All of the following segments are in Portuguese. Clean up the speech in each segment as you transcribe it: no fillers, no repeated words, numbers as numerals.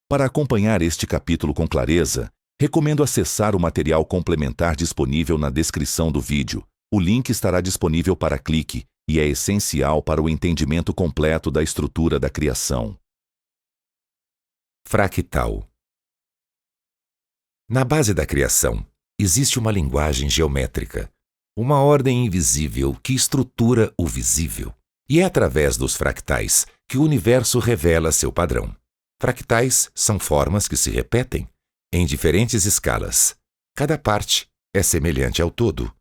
Para acompanhar este capítulo com clareza, recomendo acessar o material complementar disponível na descrição do vídeo. O link estará disponível para clique e é essencial para o entendimento completo da estrutura da criação. Fractal. Na base da criação, existe uma linguagem geométrica, uma ordem invisível que estrutura o visível. E é através dos fractais que o universo revela seu padrão. Fractais são formas que se repetem em diferentes escalas. Cada parte é semelhante ao todo.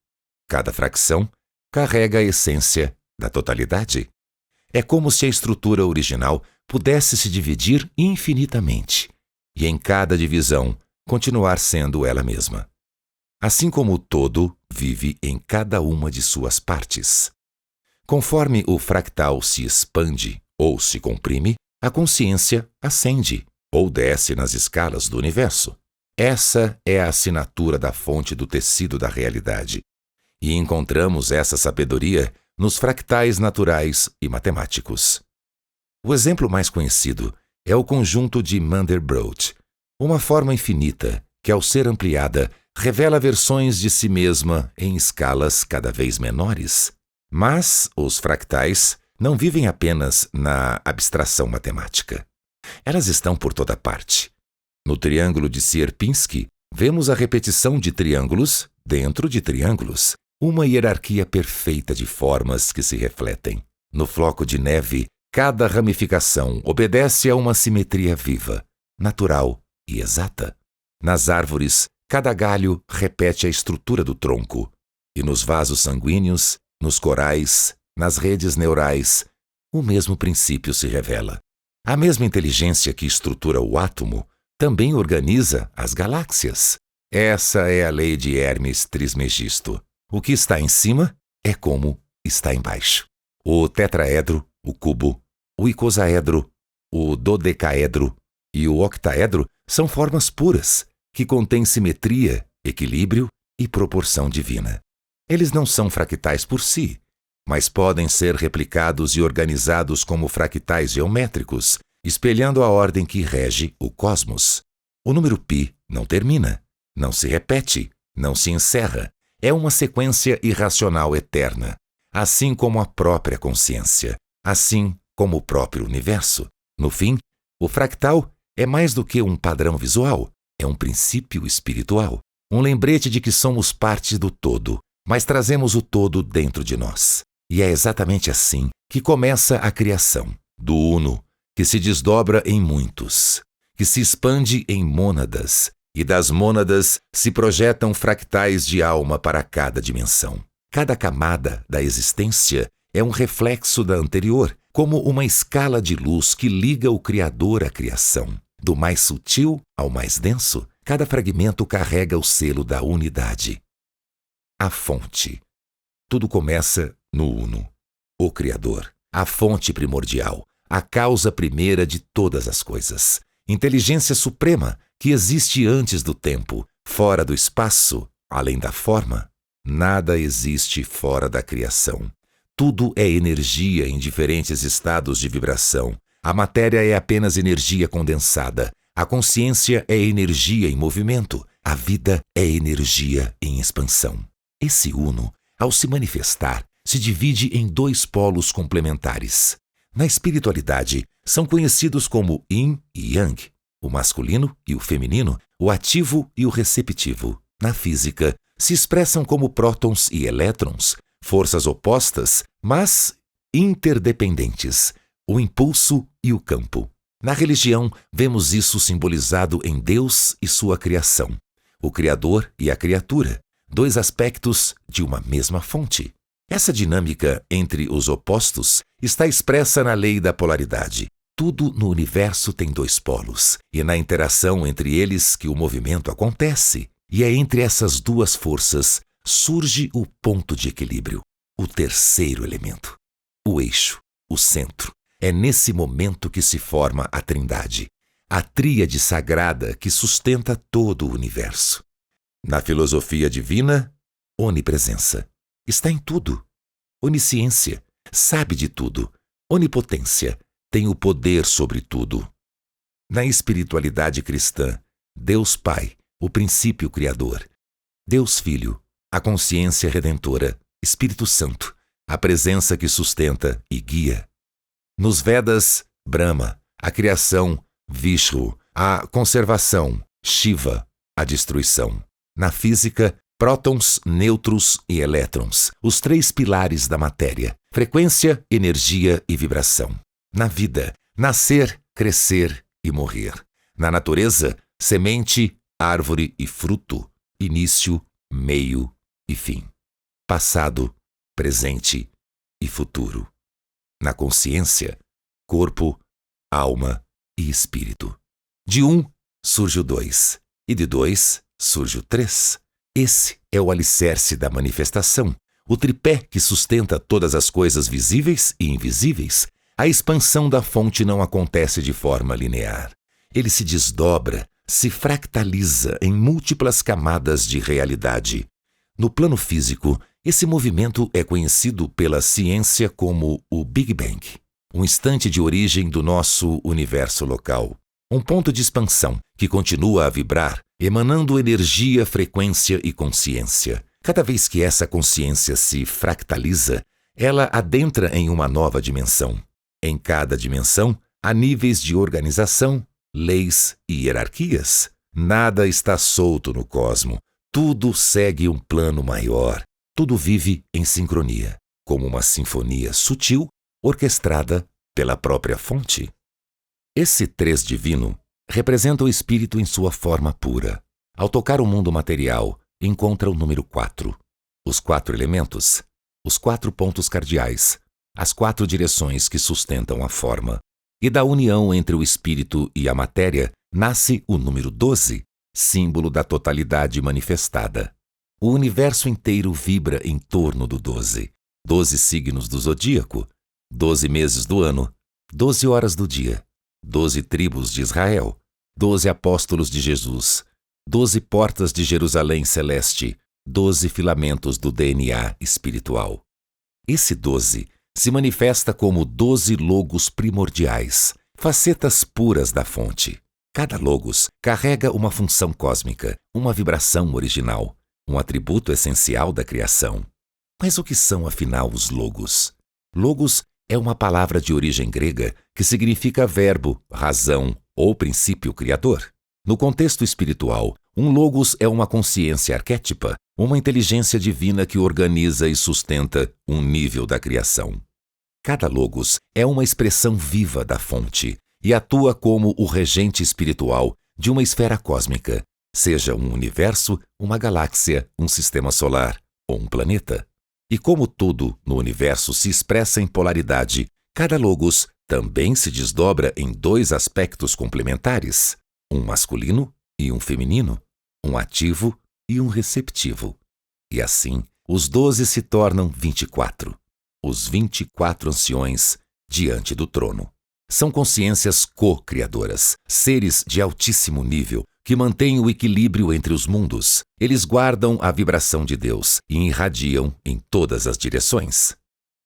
Cada fracção carrega a essência da totalidade. É como se a estrutura original pudesse se dividir infinitamente e em cada divisão continuar sendo ela mesma. Assim como o todo vive em cada uma de suas partes. Conforme o fractal se expande ou se comprime, a consciência ascende ou desce nas escalas do universo. Essa é a assinatura da fonte do tecido da realidade. E encontramos essa sabedoria nos fractais naturais e matemáticos. O exemplo mais conhecido é o conjunto de Mandelbrot, uma forma infinita que, ao ser ampliada, revela versões de si mesma em escalas cada vez menores. Mas os fractais não vivem apenas na abstração matemática. Elas estão por toda parte. No triângulo de Sierpinski, vemos a repetição de triângulos dentro de triângulos, uma hierarquia perfeita de formas que se refletem. No floco de neve, cada ramificação obedece a uma simetria viva, natural e exata. Nas árvores, cada galho repete a estrutura do tronco. E nos vasos sanguíneos, nos corais, nas redes neurais, o mesmo princípio se revela. A mesma inteligência que estrutura o átomo também organiza as galáxias. Essa é a lei de Hermes Trismegisto. O que está em cima é como está embaixo. O tetraedro, o cubo, o icosaedro, o dodecaedro e o octaedro são formas puras, que contêm simetria, equilíbrio e proporção divina. Eles não são fractais por si, mas podem ser replicados e organizados como fractais geométricos, espelhando a ordem que rege o cosmos. O número π não termina, não se repete, não se encerra. É uma sequência irracional eterna, assim como a própria consciência, assim como o próprio universo. No fim, o fractal é mais do que um padrão visual, é um princípio espiritual, um lembrete de que somos parte do todo, mas trazemos o todo dentro de nós. E é exatamente assim que começa a criação, do uno, que se desdobra em muitos, que se expande em mônadas, e das mônadas se projetam fractais de alma para cada dimensão. Cada camada da existência é um reflexo da anterior, como uma escala de luz que liga o Criador à criação. Do mais sutil ao mais denso, cada fragmento carrega o selo da unidade. A fonte. Tudo começa no Uno, o Criador, a fonte primordial, a causa primeira de todas as coisas. Inteligência suprema que existe antes do tempo, fora do espaço, além da forma. Nada existe fora da criação. Tudo é energia em diferentes estados de vibração. A matéria é apenas energia condensada. A consciência é energia em movimento. A vida é energia em expansão. Esse Uno, ao se manifestar, se divide em dois polos complementares. Na espiritualidade, são conhecidos como Yin e Yang, o masculino e o feminino, o ativo e o receptivo. Na física, se expressam como prótons e elétrons, forças opostas, mas interdependentes, o impulso e o campo. Na religião, vemos isso simbolizado em Deus e sua criação, o Criador e a criatura, dois aspectos de uma mesma fonte. Essa dinâmica entre os opostos está expressa na lei da polaridade. Tudo no universo tem dois polos, e na interação entre eles que o movimento acontece. E é entre essas duas forças surge o ponto de equilíbrio, o terceiro elemento, o eixo, o centro. É nesse momento que se forma a Trindade, a tríade sagrada que sustenta todo o universo. Na filosofia divina, onipresença. Está em tudo. Onisciência, sabe de tudo. Onipotência, tem o poder sobre tudo. Na espiritualidade cristã, Deus Pai, o princípio criador. Deus Filho, a consciência redentora. Espírito Santo, a presença que sustenta e guia. Nos Vedas, Brahma, a criação, Vishnu, a conservação, Shiva, a destruição. Na física, prótons, nêutrons e elétrons, os três pilares da matéria, frequência, energia e vibração. Na vida, nascer, crescer e morrer. Na natureza, semente, árvore e fruto, início, meio e fim. Passado, presente e futuro. Na consciência, corpo, alma e espírito. De um surge o dois, e de dois surge o três. Esse é o alicerce da manifestação, o tripé que sustenta todas as coisas visíveis e invisíveis. A expansão da fonte não acontece de forma linear. Ele se desdobra, se fractaliza em múltiplas camadas de realidade. No plano físico, esse movimento é conhecido pela ciência como o Big Bang, um instante de origem do nosso universo local. Um ponto de expansão que continua a vibrar, emanando energia, frequência e consciência. Cada vez que essa consciência se fractaliza, ela adentra em uma nova dimensão. Em cada dimensão, há níveis de organização, leis e hierarquias. Nada está solto no cosmo. Tudo segue um plano maior. Tudo vive em sincronia, como uma sinfonia sutil orquestrada pela própria fonte. Esse três divino representa o espírito em sua forma pura. Ao tocar o mundo material, encontra o número 4. Os 4 elementos, os 4 pontos cardeais, as 4 direções que sustentam a forma. E da união entre o espírito e a matéria nasce o número 12, símbolo da totalidade manifestada. O universo inteiro vibra em torno do 12. 12 signos do zodíaco, 12 meses do ano, 12 horas do dia, 12 tribos de Israel, 12 apóstolos de Jesus, 12 portas de Jerusalém celeste, 12 filamentos do DNA espiritual. Esse 12 se manifesta como 12 logos primordiais, facetas puras da fonte. Cada logos carrega uma função cósmica, uma vibração original, um atributo essencial da criação. Mas o que são, afinal, os logos? Logos é uma palavra de origem grega que significa verbo, razão ou princípio criador. No contexto espiritual, um logos é uma consciência arquétipa, uma inteligência divina que organiza e sustenta um nível da criação. Cada logos é uma expressão viva da fonte e atua como o regente espiritual de uma esfera cósmica, seja um universo, uma galáxia, um sistema solar ou um planeta. E como tudo no universo se expressa em polaridade, cada logos também se desdobra em 2 aspectos complementares, um masculino e um feminino, um ativo e um receptivo. E assim, os 12 se tornam 24, os 24 anciões diante do trono. São consciências co-criadoras, seres de altíssimo nível, que mantêm o equilíbrio entre os mundos. Eles guardam a vibração de Deus e irradiam em todas as direções.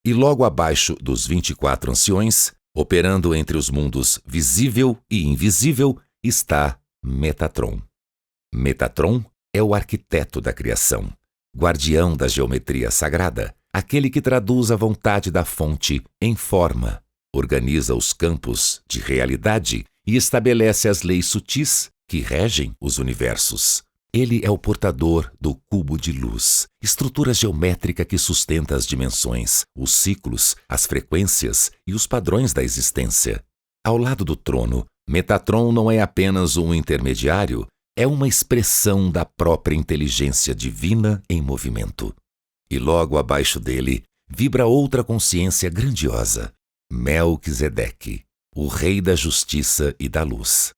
E logo abaixo dos 24 anciões, operando entre os mundos visível e invisível, está Metatron. Metatron é o arquiteto da criação, guardião da geometria sagrada, aquele que traduz a vontade da fonte em forma, organiza os campos de realidade e estabelece as leis sutis que regem os universos. Ele é o portador do cubo de luz, estrutura geométrica que sustenta as dimensões, os ciclos, as frequências e os padrões da existência. Ao lado do trono, Metatron não é apenas um intermediário, é uma expressão da própria inteligência divina em movimento. E logo abaixo dele, vibra outra consciência grandiosa, Melquisedeque, o rei da justiça e da luz.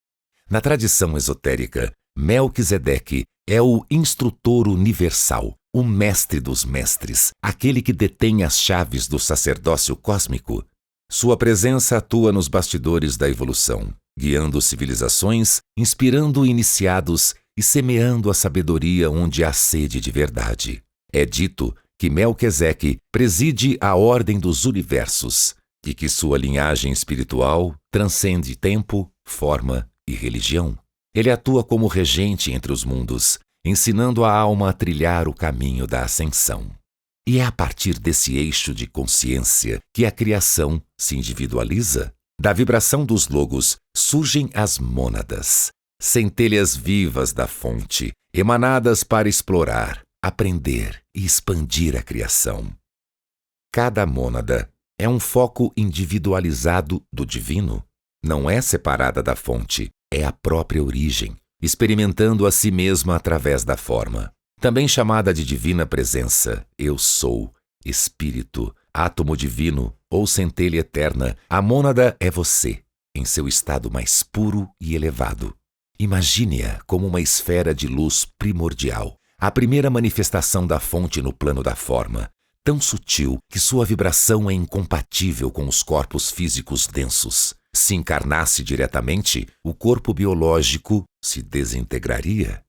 Na tradição esotérica, Melquisedeque é o instrutor universal, o mestre dos mestres, aquele que detém as chaves do sacerdócio cósmico. Sua presença atua nos bastidores da evolução, guiando civilizações, inspirando iniciados e semeando a sabedoria onde há sede de verdade. É dito que Melquisedeque preside a ordem dos universos e que sua linhagem espiritual transcende tempo, forma e religião. Ele atua como regente entre os mundos, ensinando a alma a trilhar o caminho da ascensão. E é a partir desse eixo de consciência que a criação se individualiza. Da vibração dos logos surgem as mônadas, centelhas vivas da fonte, emanadas para explorar, aprender e expandir a criação. Cada mônada é um foco individualizado do divino. Não é separada da fonte, é a própria origem, experimentando a si mesma através da forma. Também chamada de divina presença, eu sou, espírito, átomo divino ou centelha eterna, a mônada é você, em seu estado mais puro e elevado. Imagine-a como uma esfera de luz primordial, a primeira manifestação da fonte no plano da forma, tão sutil que sua vibração é incompatível com os corpos físicos densos. Se encarnasse diretamente, o corpo biológico se desintegraria.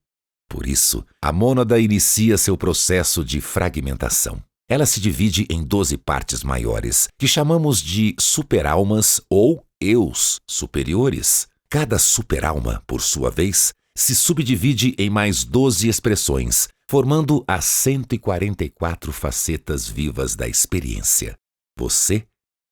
Por isso, a mônada inicia seu processo de fragmentação. Ela se divide em 12 partes maiores, que chamamos de superalmas ou eus superiores. Cada superalma, por sua vez, se subdivide em mais 12 expressões, formando as 144 facetas vivas da experiência. Você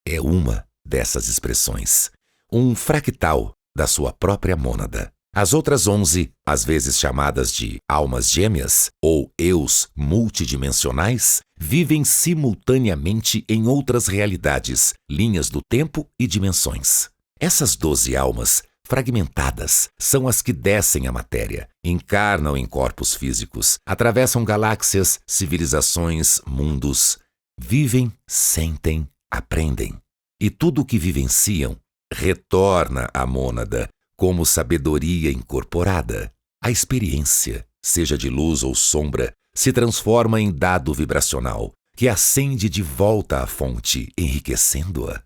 é uma dessas expressões, um fractal da sua própria mônada. As outras 11, às vezes chamadas de almas gêmeas ou eus multidimensionais, vivem simultaneamente em outras realidades, linhas do tempo e dimensões. Essas 12 almas fragmentadas são as que descem à matéria, encarnam em corpos físicos, atravessam galáxias, civilizações, mundos, vivem, sentem, aprendem. E tudo o que vivenciam retorna à mônada como sabedoria incorporada. A experiência, seja de luz ou sombra, se transforma em dado vibracional, que ascende de volta à fonte, enriquecendo-a.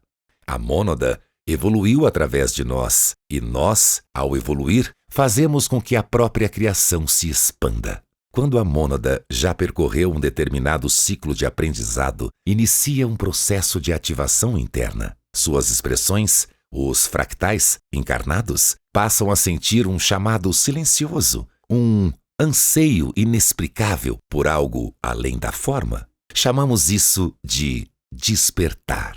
A mônada evoluiu através de nós, e nós, ao evoluir, fazemos com que a própria criação se expanda. Quando a mônada já percorreu um determinado ciclo de aprendizado, inicia um processo de ativação interna. Suas expressões, os fractais encarnados, passam a sentir um chamado silencioso, um anseio inexplicável por algo além da forma. Chamamos isso de despertar.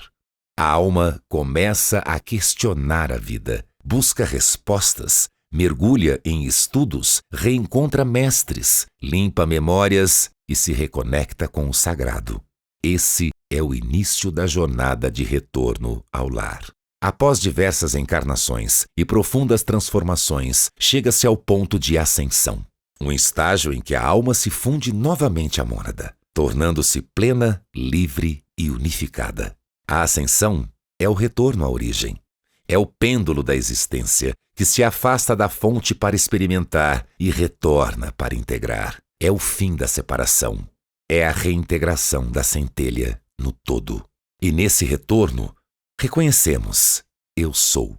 A alma começa a questionar a vida, busca respostas, mergulha em estudos, reencontra mestres, limpa memórias e se reconecta com o sagrado. Esse é o início da jornada de retorno ao lar. Após diversas encarnações e profundas transformações, chega-se ao ponto de ascensão, um estágio em que a alma se funde novamente à mônada, tornando-se plena, livre e unificada. A ascensão é o retorno à origem. É o pêndulo da existência que se afasta da fonte para experimentar e retorna para integrar. É o fim da separação. É a reintegração da centelha no todo. E nesse retorno, reconhecemos: eu sou.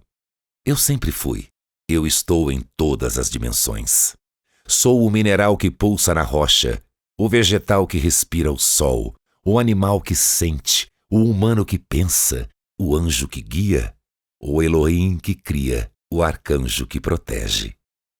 Eu sempre fui. Eu estou em todas as dimensões. Sou o mineral que pulsa na rocha, o vegetal que respira o sol, o animal que sente, o humano que pensa, o anjo que guia, o Elohim que cria, o arcanjo que protege.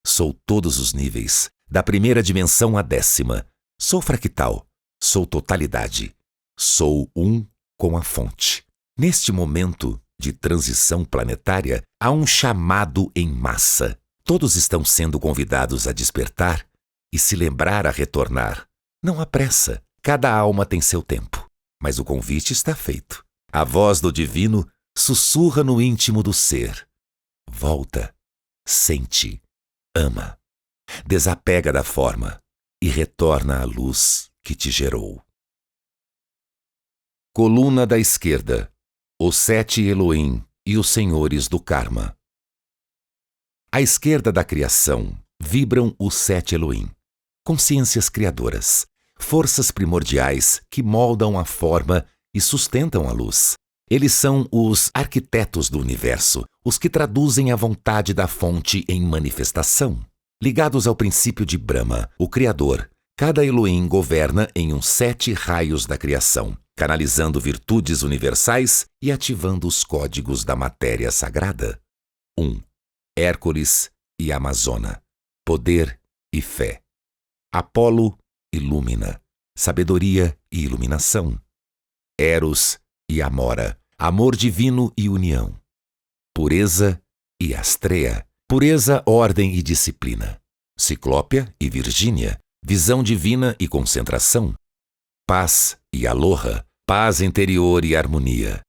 Sou todos os níveis, da primeira dimensão à 10ª. Sou fractal, sou totalidade, sou um com a fonte. Neste momento de transição planetária, há um chamado em massa. Todos estão sendo convidados a despertar e se lembrar a retornar. Não há pressa, cada alma tem seu tempo. Mas o convite está feito. A voz do divino sussurra no íntimo do ser. Volta, sente, ama. Desapega da forma e retorna à luz que te gerou. Coluna da esquerda. Os 7 Elohim e os senhores do karma. À esquerda da criação vibram os 7 Elohim, consciências criadoras, forças primordiais que moldam a forma e sustentam a luz. Eles são os arquitetos do universo, os que traduzem a vontade da fonte em manifestação. Ligados ao princípio de Brahma, o Criador, cada Elohim governa em uns 7 raios da criação, canalizando virtudes universais e ativando os códigos da matéria sagrada. 1. Hércules, e Amazona, poder e fé. Apolo e Lúmina, sabedoria e iluminação. Eros e Amora, amor divino e união. Pureza e Astrea, pureza, ordem e disciplina. Ciclópia e Virgínia, visão divina e concentração. Paz e Aloha, paz interior e harmonia.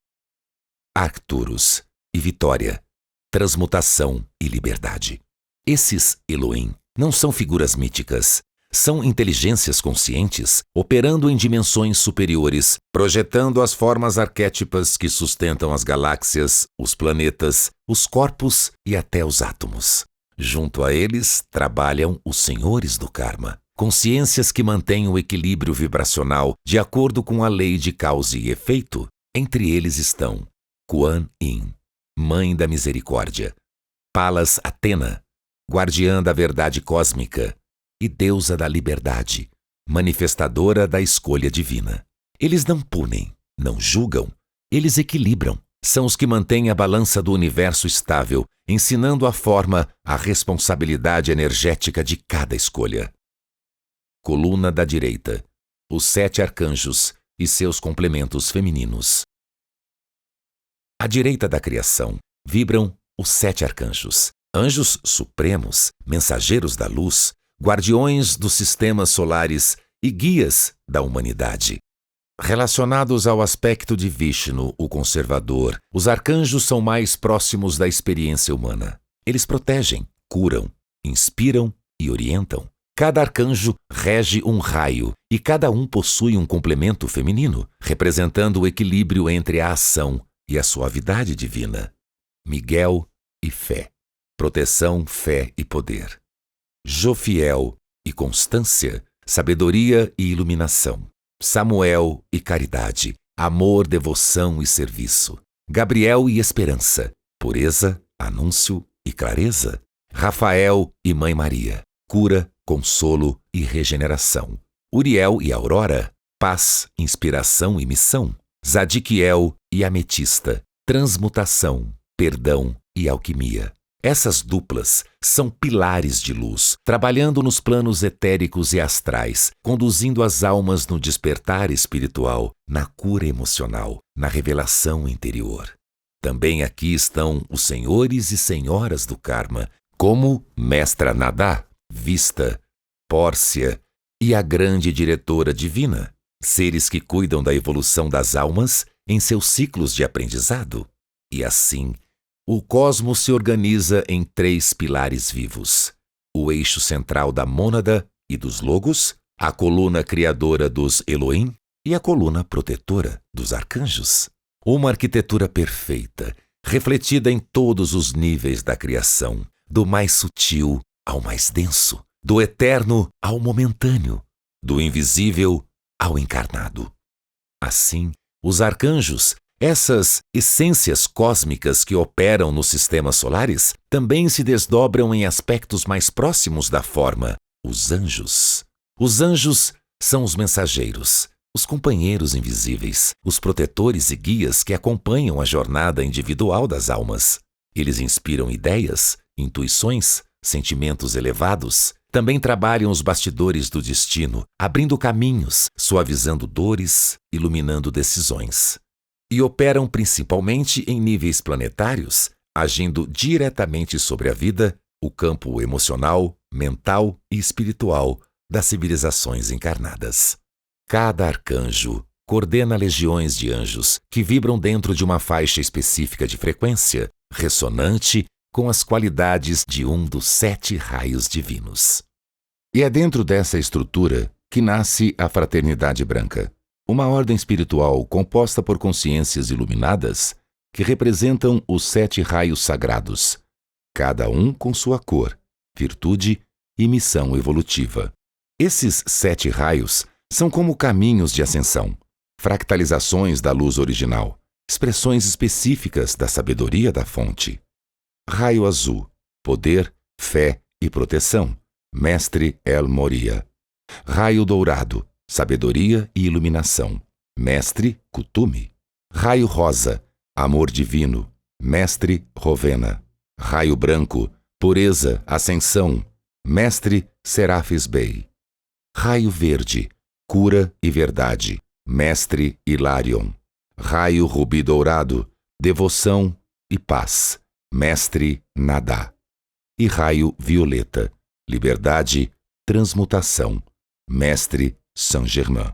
Arcturus e Vitória, transmutação e liberdade. Esses Elohim não são figuras míticas, são inteligências conscientes operando em dimensões superiores, projetando as formas arquétipas que sustentam as galáxias, os planetas, os corpos e até os átomos. Junto a eles trabalham os senhores do karma, consciências que mantêm o equilíbrio vibracional de acordo com a lei de causa e efeito. Entre eles estão Kuan Yin, Mãe da Misericórdia, Palas Atena, Guardiã da Verdade Cósmica, e Deusa da Liberdade, manifestadora da escolha divina. Eles não punem, não julgam, eles equilibram. São os que mantêm a balança do universo estável, ensinando a forma, a responsabilidade energética de cada escolha. Coluna da direita, os 7 arcanjos e seus complementos femininos. À direita da criação vibram os 7 arcanjos, anjos supremos, mensageiros da luz, guardiões dos sistemas solares e guias da humanidade. Relacionados ao aspecto de Vishnu, o conservador, os arcanjos são mais próximos da experiência humana. Eles protegem, curam, inspiram e orientam. Cada arcanjo rege um raio e cada um possui um complemento feminino, representando o equilíbrio entre a ação e a suavidade divina. Miguel e fé. Proteção, fé e poder. Jofiel e constância, sabedoria e iluminação. Samuel e caridade, amor, devoção e serviço. Gabriel e esperança, pureza, anúncio e clareza. Rafael e Mãe Maria, cura, consolo e regeneração. Uriel e Aurora, paz, inspiração e missão. Zadkiel e Ametista, transmutação, perdão e alquimia. Essas duplas são pilares de luz, trabalhando nos planos etéricos e astrais, conduzindo as almas no despertar espiritual, na cura emocional, na revelação interior. Também aqui estão os senhores e senhoras do karma, como Mestra Nadá, Vista, Pórcia e a grande diretora divina, seres que cuidam da evolução das almas em seus ciclos de aprendizado. E assim, o cosmos se organiza em 3 pilares vivos: o eixo central da mônada e dos logos, a coluna criadora dos Elohim e a coluna protetora dos arcanjos. Uma arquitetura perfeita, refletida em todos os níveis da criação, do mais sutil ao mais denso, do eterno ao momentâneo, do invisível ao encarnado. Assim, os arcanjos, essas essências cósmicas que operam nos sistemas solares, também se desdobram em aspectos mais próximos da forma, os anjos. Os anjos são os mensageiros, os companheiros invisíveis, os protetores e guias que acompanham a jornada individual das almas. Eles inspiram ideias, intuições, sentimentos elevados. Também trabalham os bastidores do destino, abrindo caminhos, suavizando dores, iluminando decisões. E operam principalmente em níveis planetários, agindo diretamente sobre a vida, o campo emocional, mental e espiritual das civilizações encarnadas. Cada arcanjo coordena legiões de anjos que vibram dentro de uma faixa específica de frequência, ressonante com as qualidades de um dos 7 raios divinos. E é dentro dessa estrutura que nasce a Fraternidade Branca, uma ordem espiritual composta por consciências iluminadas que representam os 7 raios sagrados, cada um com sua cor, virtude e missão evolutiva. Esses 7 raios são como caminhos de ascensão, fractalizações da luz original, expressões específicas da sabedoria da fonte. Raio azul, poder, fé e proteção, Mestre El Moria. Raio dourado, sabedoria e iluminação, Mestre Kutumi. Raio rosa, amor divino, Mestre Rovena. Raio branco, Pureza, ascensão, mestre Serafis Bey. Raio verde, cura e verdade, mestre Hilarion. Raio rubi dourado, devoção e paz, mestre Nadá. E raio violeta, liberdade, transmutação, mestre Saint-Germain.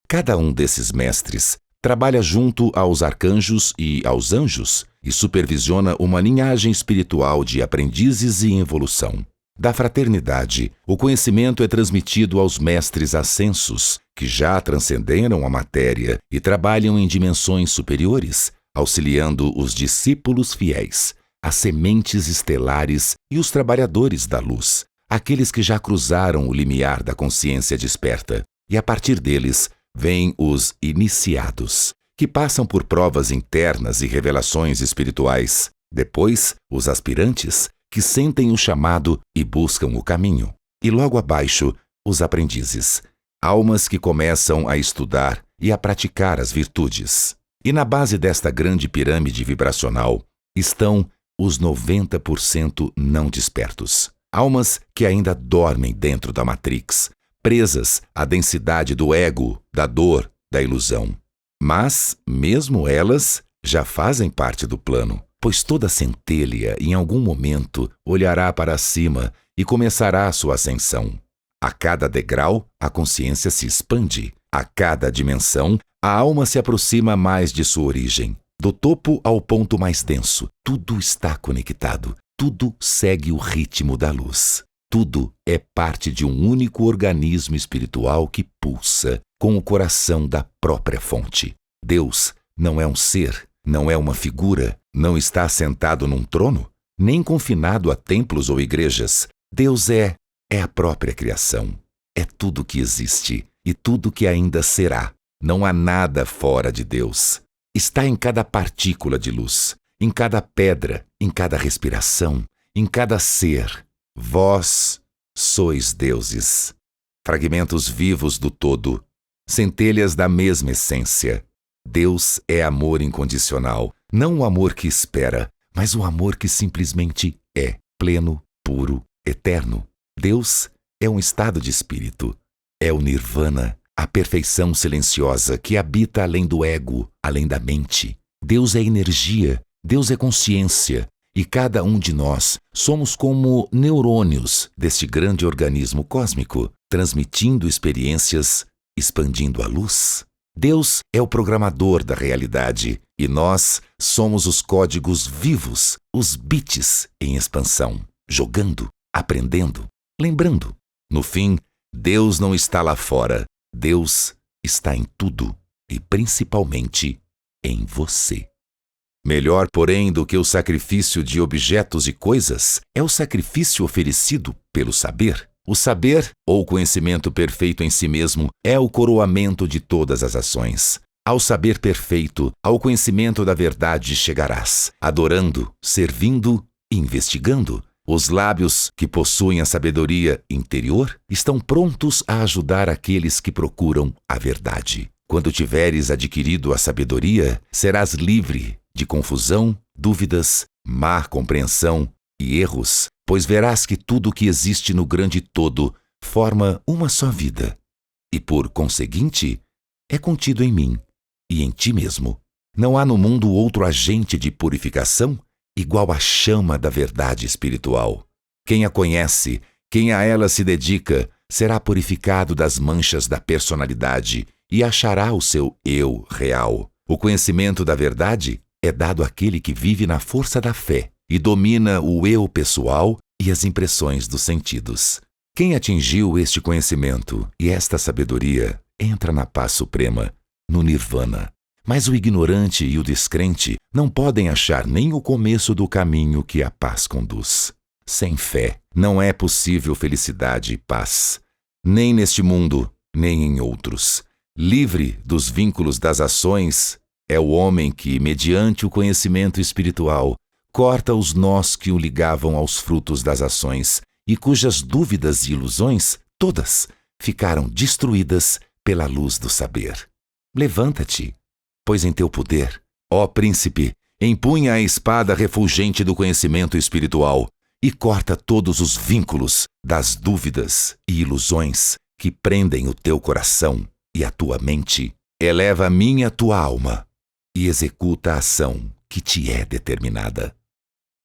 Cada um desses mestres trabalha junto aos arcanjos e aos anjos e supervisiona uma linhagem espiritual de aprendizes em evolução. Da fraternidade, o conhecimento é transmitido aos mestres ascensos, que já transcenderam a matéria e trabalham em dimensões superiores, auxiliando os discípulos fiéis, as sementes estelares e os trabalhadores da luz, aqueles que já cruzaram o limiar da consciência desperta, e a partir deles vêm os iniciados, que passam por provas internas e revelações espirituais. Depois, os aspirantes, que sentem o chamado e buscam o caminho. E logo abaixo, os aprendizes, almas que começam a estudar e a praticar as virtudes. E na base desta grande pirâmide vibracional estão os 90% não despertos. Almas que ainda dormem dentro da Matrix, presas à densidade do ego, da dor, da ilusão. Mas, mesmo elas, já fazem parte do plano, pois toda centelha, em algum momento, olhará para cima e começará sua ascensão. A cada degrau, a consciência se expande. A cada dimensão, a alma se aproxima mais de sua origem. Do topo ao ponto mais denso, tudo está conectado. Tudo segue o ritmo da luz. Tudo é parte de um único organismo espiritual que pulsa com o coração da própria fonte. Deus não é um ser, não é uma figura, não está sentado num trono, nem confinado a templos ou igrejas. Deus é a própria criação. É tudo que existe e tudo que ainda será. Não há nada fora de Deus. Está em cada partícula de luz, em cada pedra, em cada respiração, em cada ser. Vós sois deuses, fragmentos vivos do todo, centelhas da mesma essência. Deus é amor incondicional, não o amor que espera, mas o amor que simplesmente é, pleno, puro, eterno. Deus é um estado de espírito, é o nirvana, a perfeição silenciosa que habita além do ego, além da mente. Deus é energia, Deus é consciência. E cada um de nós somos como neurônios deste grande organismo cósmico, transmitindo experiências, expandindo a luz. Deus é o programador da realidade e nós somos os códigos vivos, os bits em expansão, jogando, aprendendo, lembrando. No fim, Deus não está lá fora, Deus está em tudo e principalmente em você. Melhor, porém, do que o sacrifício de objetos e coisas, é o sacrifício oferecido pelo saber. O saber, ou conhecimento perfeito em si mesmo, é o coroamento de todas as ações. Ao saber perfeito, ao conhecimento da verdade chegarás, adorando, servindo e investigando. Os lábios que possuem a sabedoria interior estão prontos a ajudar aqueles que procuram a verdade. Quando tiveres adquirido a sabedoria, serás livre de confusão, dúvidas, má compreensão e erros, pois verás que tudo o que existe no grande todo forma uma só vida, e por conseguinte, é contido em mim e em ti mesmo. Não há no mundo outro agente de purificação igual à chama da verdade espiritual. Quem a conhece, quem a ela se dedica, será purificado das manchas da personalidade e achará o seu eu real. O conhecimento da verdade é dado àquele que vive na força da fé e domina o eu pessoal e as impressões dos sentidos. Quem atingiu este conhecimento e esta sabedoria entra na paz suprema, no nirvana. Mas o ignorante e o descrente não podem achar nem o começo do caminho que a paz conduz. Sem fé, não é possível felicidade e paz, nem neste mundo, nem em outros. Livre dos vínculos das ações, é o homem que, mediante o conhecimento espiritual, corta os nós que o ligavam aos frutos das ações e cujas dúvidas e ilusões, todas, ficaram destruídas pela luz do saber. Levanta-te, pois em teu poder, ó príncipe, empunha a espada refulgente do conhecimento espiritual e corta todos os vínculos das dúvidas e ilusões que prendem o teu coração e a tua mente. Eleva a tua alma e executa a ação que te é determinada.